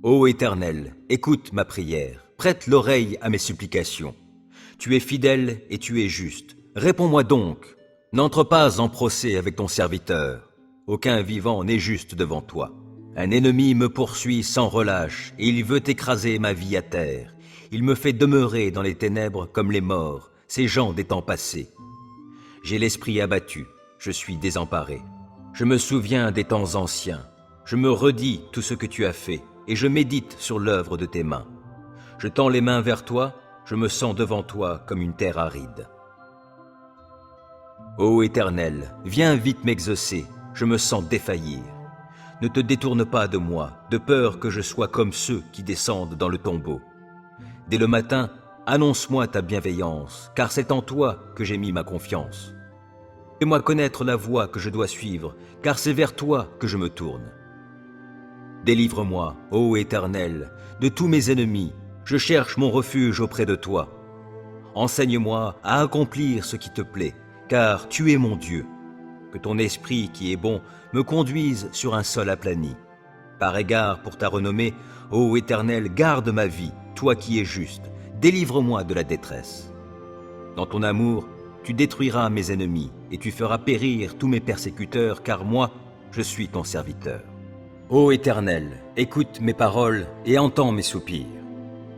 Ô Éternel, écoute ma prière, prête l'oreille à mes supplications. Tu es fidèle et tu es juste. Réponds-moi donc. N'entre pas en procès avec ton serviteur. Aucun vivant n'est juste devant toi. Un ennemi me poursuit sans relâche, et il veut écraser ma vie à terre. Il me fait demeurer dans les ténèbres comme les morts, ces gens des temps passés. J'ai l'esprit abattu, je suis désemparé. Je me souviens des temps anciens. Je me redis tout ce que tu as fait, et je médite sur l'œuvre de tes mains. Je tends les mains vers toi, je me sens devant toi comme une terre aride. Ô Éternel, viens vite m'exaucer, je me sens défaillir. Ne te détourne pas de moi, de peur que je sois comme ceux qui descendent dans le tombeau. Dès le matin, annonce-moi ta bienveillance, car c'est en toi que j'ai mis ma confiance. Fais-moi connaître la voie que je dois suivre, car c'est vers toi que je me tourne. Délivre-moi, ô Éternel, de tous mes ennemis, je cherche mon refuge auprès de toi. Enseigne-moi à accomplir ce qui te plaît, car tu es mon Dieu. Que ton esprit qui est bon me conduise sur un sol aplani. Par égard pour ta renommée, ô Éternel, garde ma vie, toi qui es juste, délivre-moi de la détresse. Dans ton amour, tu détruiras mes ennemis et tu feras périr tous mes persécuteurs, car moi, je suis ton serviteur. Ô Éternel, écoute mes paroles et entends mes soupirs.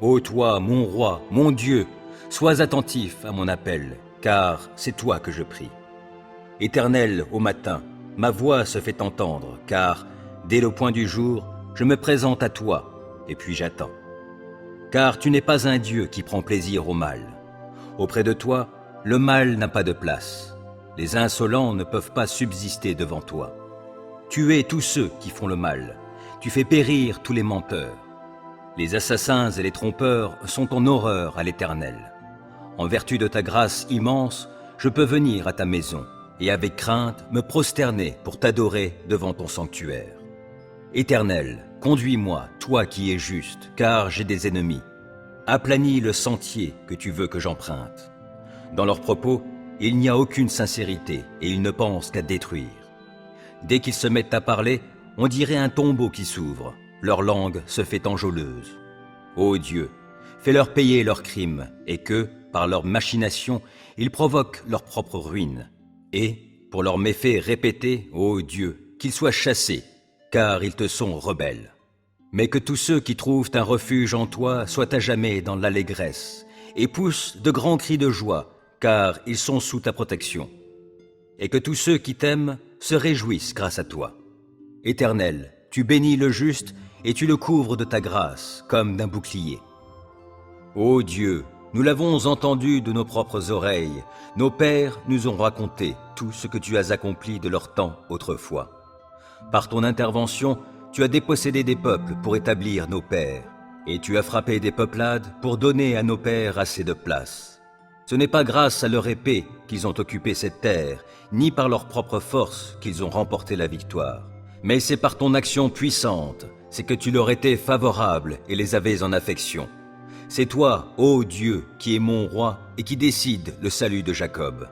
Ô toi, mon roi, mon Dieu, sois attentif à mon appel, car c'est toi que je prie. Éternel, au matin, ma voix se fait entendre, car, dès le point du jour, je me présente à toi, et puis j'attends. Car tu n'es pas un Dieu qui prend plaisir au mal. Auprès de toi, le mal n'a pas de place. Les insolents ne peuvent pas subsister devant toi. Tu es tous ceux qui font le mal. Tu fais périr tous les menteurs. Les assassins et les trompeurs sont en horreur à l'Éternel. En vertu de ta grâce immense, je peux venir à ta maison et avec crainte me prosterner pour t'adorer devant ton sanctuaire. Éternel, conduis-moi, toi qui es juste, car j'ai des ennemis. Aplanis le sentier que tu veux que j'emprunte. Dans leurs propos, il n'y a aucune sincérité et ils ne pensent qu'à détruire. Dès qu'ils se mettent à parler, on dirait un tombeau qui s'ouvre. Leur langue se fait enjôleuse. Ô Dieu, fais-leur payer leurs crimes et que, par leurs machinations, ils provoquent leur propre ruine. Et, pour leurs méfaits répétés, ô Dieu, qu'ils soient chassés, car ils te sont rebelles. Mais que tous ceux qui trouvent un refuge en toi soient à jamais dans l'allégresse et poussent de grands cris de joie, car ils sont sous ta protection. Et que tous ceux qui t'aiment se réjouissent grâce à toi. Éternel, tu bénis le juste et tu le couvres de ta grâce comme d'un bouclier. Ô Dieu, nous l'avons entendu de nos propres oreilles, nos pères nous ont raconté tout ce que tu as accompli de leur temps autrefois. Par ton intervention, tu as dépossédé des peuples pour établir nos pères, et tu as frappé des peuplades pour donner à nos pères assez de place. Ce n'est pas grâce à leur épée qu'ils ont occupé cette terre, ni par leur propre force qu'ils ont remporté la victoire. Mais c'est par ton action puissante, c'est que tu leur étais favorable et les avais en affection. C'est toi, ô Dieu, qui es mon roi et qui décide le salut de Jacob.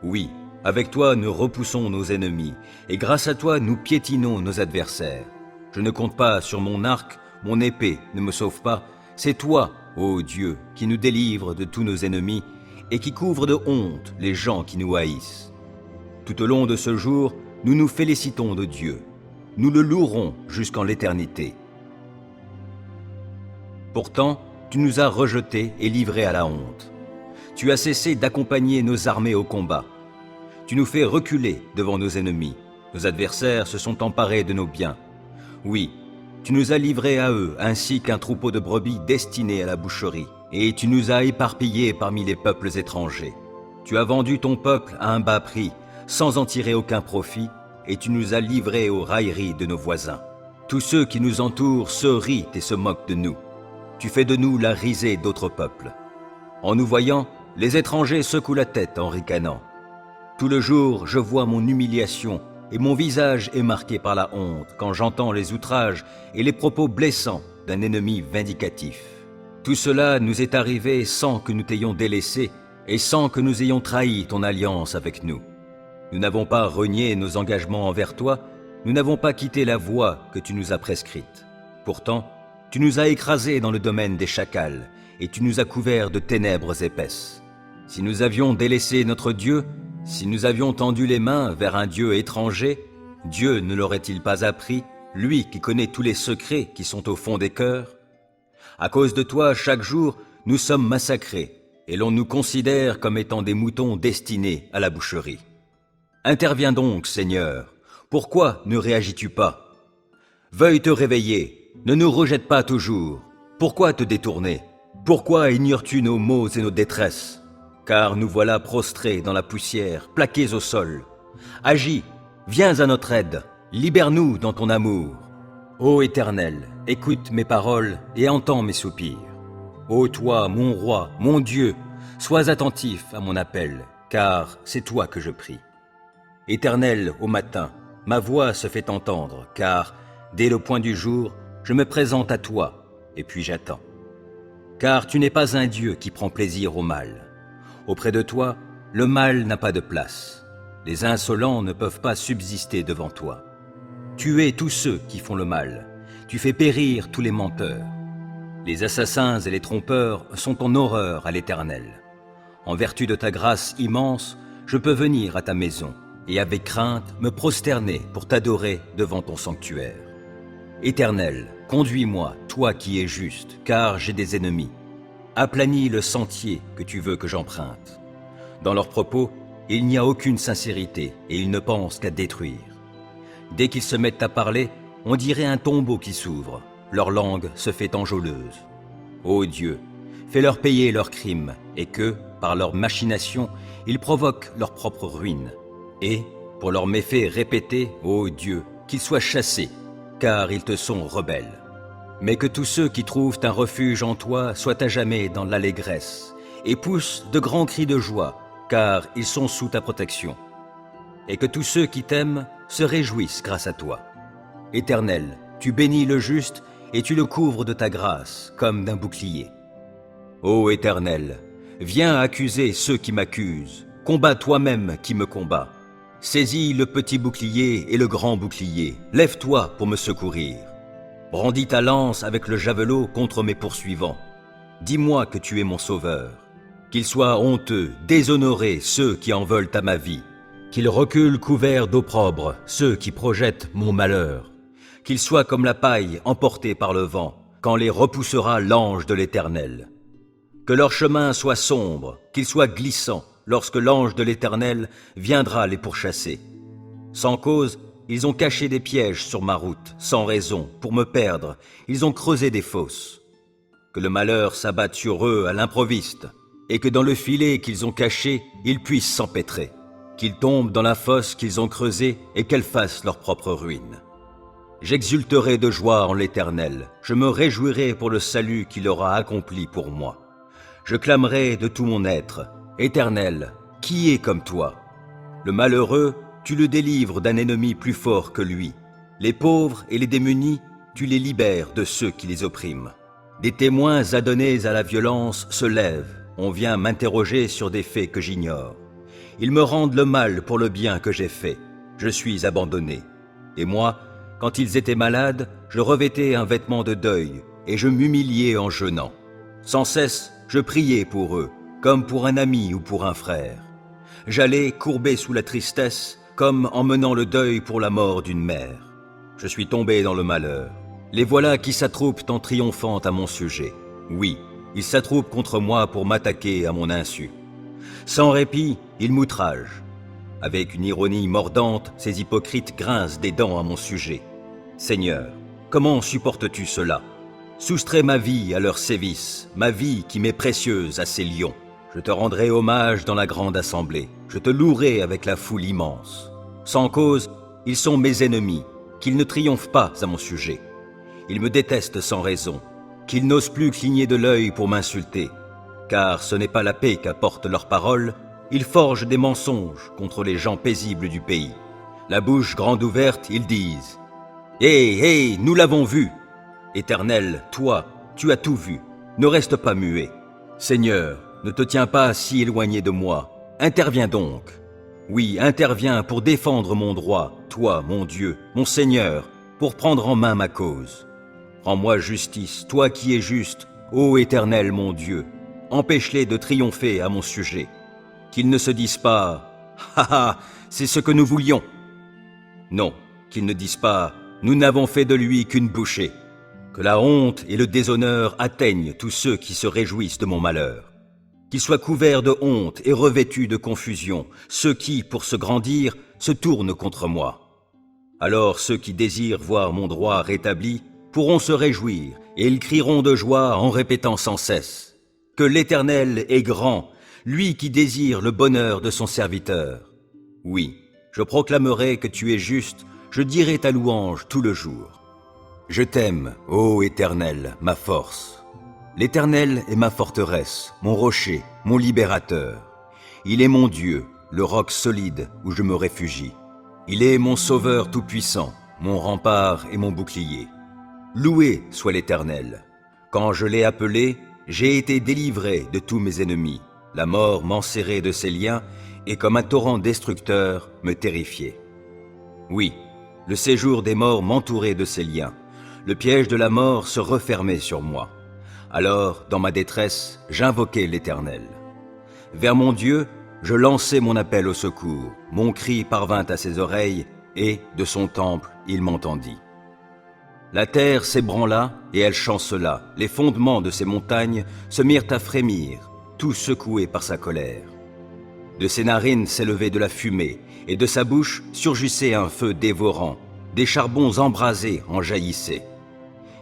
Oui, avec toi nous repoussons nos ennemis, et grâce à toi nous piétinons nos adversaires. Je ne compte pas sur mon arc, mon épée ne me sauve pas. C'est toi, ô Dieu, qui nous délivre de tous nos ennemis et qui couvre de honte les gens qui nous haïssent. Tout au long de ce jour, nous nous félicitons de Dieu. Nous le louerons jusqu'en l'éternité. Pourtant, tu nous as rejetés et livrés à la honte. Tu as cessé d'accompagner nos armées au combat. Tu nous fais reculer devant nos ennemis. Nos adversaires se sont emparés de nos biens. Oui, tu nous as livrés à eux, ainsi qu'un troupeau de brebis destiné à la boucherie. Et tu nous as éparpillés parmi les peuples étrangers. Tu as vendu ton peuple à un bas prix, sans en tirer aucun profit, et tu nous as livrés aux railleries de nos voisins. Tous ceux qui nous entourent se rient et se moquent de nous. Tu fais de nous la risée d'autres peuples. En nous voyant, les étrangers secouent la tête en ricanant. Tout le jour, je vois mon humiliation, et mon visage est marqué par la honte quand j'entends les outrages et les propos blessants d'un ennemi vindicatif. Tout cela nous est arrivé sans que nous t'ayons délaissé et sans que nous ayons trahi ton alliance avec nous. Nous n'avons pas renié nos engagements envers toi, nous n'avons pas quitté la voie que tu nous as prescrite. Pourtant, Tu nous as écrasés dans le domaine des chacals, et tu nous as couverts de ténèbres épaisses. Si nous avions délaissé notre Dieu, si nous avions tendu les mains vers un Dieu étranger, Dieu ne l'aurait-il pas appris, lui qui connaît tous les secrets qui sont au fond des cœurs? À cause de toi, chaque jour, nous sommes massacrés, et l'on nous considère comme étant des moutons destinés à la boucherie. Interviens donc, Seigneur, pourquoi ne réagis-tu pas? Veuille te réveiller, ne nous rejette pas toujours. Pourquoi te détourner? Pourquoi ignores-tu nos maux et nos détresses? Car nous voilà prostrés dans la poussière, plaqués au sol. Agis, viens à notre aide, libère-nous dans ton amour. Ô Éternel, écoute mes paroles et entends mes soupirs. Ô toi, mon roi, mon Dieu, sois attentif à mon appel, car c'est toi que je prie. Éternel, au matin, ma voix se fait entendre, car, dès le point du jour, je me présente à toi, et puis j'attends. Car tu n'es pas un Dieu qui prend plaisir au mal. Auprès de toi, le mal n'a pas de place. Les insolents ne peuvent pas subsister devant toi. Tu hais tous ceux qui font le mal. Tu fais périr tous les menteurs. Les assassins et les trompeurs sont en horreur à l'Éternel. En vertu de ta grâce immense, je peux venir à ta maison et avec crainte me prosterner pour t'adorer devant ton sanctuaire. Éternel, conduis-moi, toi qui es juste, car j'ai des ennemis. Aplanis le sentier que tu veux que j'emprunte. Dans leurs propos, il n'y a aucune sincérité et ils ne pensent qu'à détruire. Dès qu'ils se mettent à parler, on dirait un tombeau qui s'ouvre. Leur langue se fait enjôleuse. Ô Dieu, fais-leur payer leurs crimes et que, par leurs machinations, ils provoquent leur propre ruine. Et, pour leurs méfaits répétés, ô Dieu, qu'ils soient chassés, car ils te sont rebelles. Mais que tous ceux qui trouvent un refuge en toi soient à jamais dans l'allégresse et poussent de grands cris de joie, car ils sont sous ta protection. Et que tous ceux qui t'aiment se réjouissent grâce à toi. Éternel, tu bénis le juste et tu le couvres de ta grâce comme d'un bouclier. Ô Éternel, viens accuser ceux qui m'accusent, combats toi-même qui me combats. Saisis le petit bouclier et le grand bouclier, lève-toi pour me secourir. Brandis ta lance avec le javelot contre mes poursuivants. Dis-moi que tu es mon sauveur. Qu'ils soient honteux, déshonorés ceux qui en veulent à ma vie. Qu'ils reculent couverts d'opprobre ceux qui projettent mon malheur. Qu'ils soient comme la paille emportée par le vent, quand les repoussera l'ange de l'Éternel. Que leur chemin soit sombre, qu'il soit glissant, lorsque l'ange de l'Éternel viendra les pourchasser. Sans cause, ils ont caché des pièges sur ma route, sans raison, pour me perdre, ils ont creusé des fosses. Que le malheur s'abatte sur eux à l'improviste, et que dans le filet qu'ils ont caché, ils puissent s'empêtrer. Qu'ils tombent dans la fosse qu'ils ont creusée et qu'elle fasse leur propre ruine. J'exulterai de joie en l'Éternel, je me réjouirai pour le salut qu'il aura accompli pour moi. Je clamerai de tout mon être, Éternel, qui est comme toi? Le malheureux, tu le délivres d'un ennemi plus fort que lui. Les pauvres et les démunis, tu les libères de ceux qui les oppriment. Des témoins adonnés à la violence se lèvent, on vient m'interroger sur des faits que j'ignore. Ils me rendent le mal pour le bien que j'ai fait. Je suis abandonné. Et moi, quand ils étaient malades, je revêtais un vêtement de deuil et je m'humiliais en jeûnant. Sans cesse, je priais pour eux, comme pour un ami ou pour un frère. J'allais courbé sous la tristesse, comme en menant le deuil pour la mort d'une mère. Je suis tombé dans le malheur. Les voilà qui s'attroupent en triomphant à mon sujet. Oui, ils s'attroupent contre moi pour m'attaquer à mon insu. Sans répit, ils m'outragent. Avec une ironie mordante, ces hypocrites grincent des dents à mon sujet. Seigneur, comment supportes-tu cela? Soustrais ma vie à leurs sévices, ma vie qui m'est précieuse à ces lions. Je te rendrai hommage dans la grande assemblée, je te louerai avec la foule immense. Sans cause, ils sont mes ennemis, qu'ils ne triomphent pas à mon sujet. Ils me détestent sans raison, qu'ils n'osent plus cligner de l'œil pour m'insulter. Car ce n'est pas la paix qu'apportent leurs paroles, ils forgent des mensonges contre les gens paisibles du pays. La bouche grande ouverte, ils disent « Hé, nous l'avons vu !» Éternel, toi, tu as tout vu, ne reste pas muet. Seigneur, ne te tiens pas si éloigné de moi, interviens donc. Oui, interviens pour défendre mon droit, toi, mon Dieu, mon Seigneur, pour prendre en main ma cause. Rends-moi justice, toi qui es juste, ô Éternel mon Dieu. Empêche-les de triompher à mon sujet. Qu'ils ne se disent pas « Ha ha, c'est ce que nous voulions !» Non, qu'ils ne disent pas « Nous n'avons fait de lui qu'une bouchée !» Que la honte et le déshonneur atteignent tous ceux qui se réjouissent de mon malheur. Qu'ils soient couverts de honte et revêtus de confusion, ceux qui, pour se grandir, se tournent contre moi. Alors ceux qui désirent voir mon droit rétabli pourront se réjouir, et ils crieront de joie en répétant sans cesse que l'Éternel est grand, lui qui désire le bonheur de son serviteur. Oui, je proclamerai que tu es juste, je dirai ta louange tout le jour. Je t'aime, ô Éternel, ma force. L'Éternel est ma forteresse, mon rocher, mon libérateur. Il est mon Dieu, le roc solide où je me réfugie. Il est mon sauveur tout-puissant, mon rempart et mon bouclier. Loué soit l'Éternel. Quand je l'ai appelé, j'ai été délivré de tous mes ennemis. La mort m'enserrait de ses liens et comme un torrent destructeur me terrifiait. Oui, le séjour des morts m'entourait de ses liens. Le piège de la mort se refermait sur moi. Alors, dans ma détresse, j'invoquai l'Éternel. Vers mon Dieu, je lançai mon appel au secours. Mon cri parvint à ses oreilles et, de son temple, il m'entendit. La terre s'ébranla et elle chancela. Les fondements de ses montagnes se mirent à frémir, tout secoués par sa colère. De ses narines s'élevait de la fumée, et de sa bouche surgissait un feu dévorant. Des charbons embrasés en jaillissaient.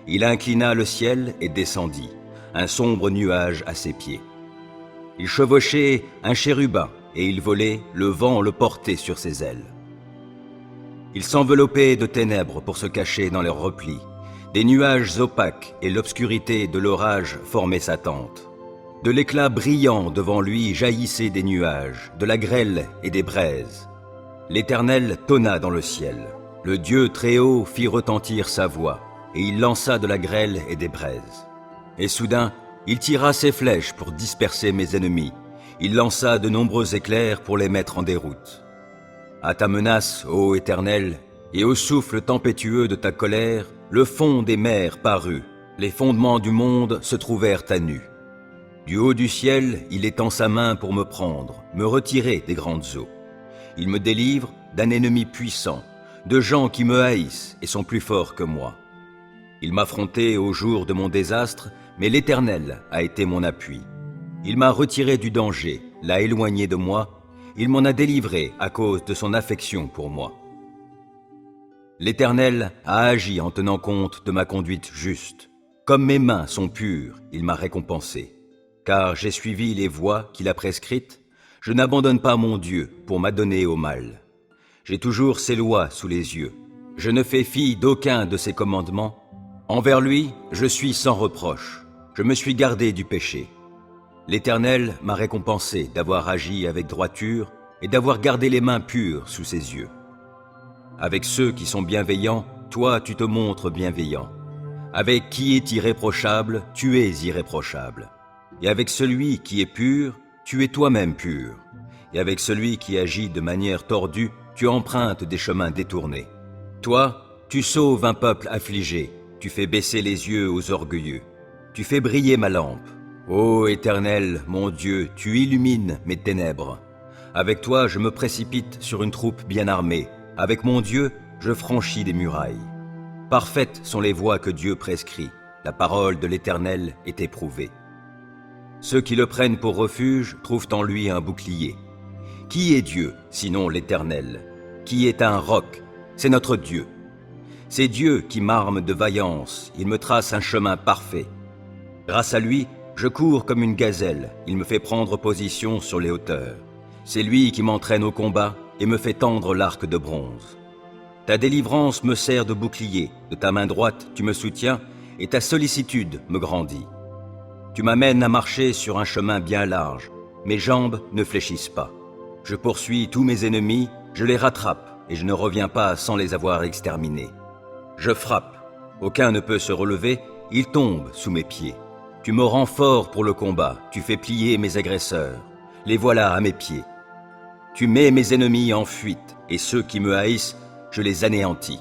Il inclina le ciel et descendit, un sombre nuage à ses pieds. Il chevauchait un chérubin, et il volait, le vent le portait sur ses ailes. Il s'enveloppait de ténèbres pour se cacher dans leurs replis. Des nuages opaques et l'obscurité de l'orage formaient sa tente. De l'éclat brillant devant lui jaillissaient des nuages, de la grêle et des braises. L'Éternel tonna dans le ciel. Le Dieu Très-Haut fit retentir sa voix, et il lança de la grêle et des braises. Et soudain, il tira ses flèches pour disperser mes ennemis. Il lança de nombreux éclairs pour les mettre en déroute. À ta menace, ô Éternel, et au souffle tempétueux de ta colère, le fond des mers parut, les fondements du monde se trouvèrent à nu. Du haut du ciel, il étend sa main pour me prendre, me retirer des grandes eaux. Il me délivre d'un ennemi puissant, de gens qui me haïssent et sont plus forts que moi. Il m'affrontait au jour de mon désastre, mais l'Éternel a été mon appui. Il m'a retiré du danger, l'a éloigné de moi, il m'en a délivré à cause de son affection pour moi. L'Éternel a agi en tenant compte de ma conduite juste. Comme mes mains sont pures, il m'a récompensé. Car j'ai suivi les voies qu'il a prescrites, je n'abandonne pas mon Dieu pour m'adonner au mal. J'ai toujours ses lois sous les yeux. Je ne fais fi d'aucun de ses commandements. Envers lui, je suis sans reproche. Je me suis gardé du péché. L'Éternel m'a récompensé d'avoir agi avec droiture et d'avoir gardé les mains pures sous ses yeux. Avec ceux qui sont bienveillants, toi tu te montres bienveillant. Avec qui est irréprochable, tu es irréprochable. Et avec celui qui est pur, tu es toi-même pur. Et avec celui qui agit de manière tordue, tu empruntes des chemins détournés. Toi, tu sauves un peuple affligé, tu fais baisser les yeux aux orgueilleux. Tu fais briller ma lampe. Ô Éternel, mon Dieu, tu illumines mes ténèbres. Avec toi, je me précipite sur une troupe bien armée. Avec mon Dieu, je franchis des murailles. Parfaites sont les voies que Dieu prescrit. La parole de l'Éternel est éprouvée. Ceux qui le prennent pour refuge trouvent en lui un bouclier. Qui est Dieu, sinon l'Éternel? Qui est un roc? C'est notre Dieu. C'est Dieu qui m'arme de vaillance, il me trace un chemin parfait. Grâce à lui, je cours comme une gazelle, il me fait prendre position sur les hauteurs. C'est lui qui m'entraîne au combat et me fait tendre l'arc de bronze. Ta délivrance me sert de bouclier, de ta main droite tu me soutiens et ta sollicitude me grandit. Tu m'amènes à marcher sur un chemin bien large, mes jambes ne fléchissent pas. Je poursuis tous mes ennemis, je les rattrape et je ne reviens pas sans les avoir exterminés. Je frappe, aucun ne peut se relever, ils tombent sous mes pieds. Tu me rends fort pour le combat, tu fais plier mes agresseurs, les voilà à mes pieds. Tu mets mes ennemis en fuite et ceux qui me haïssent, je les anéantis.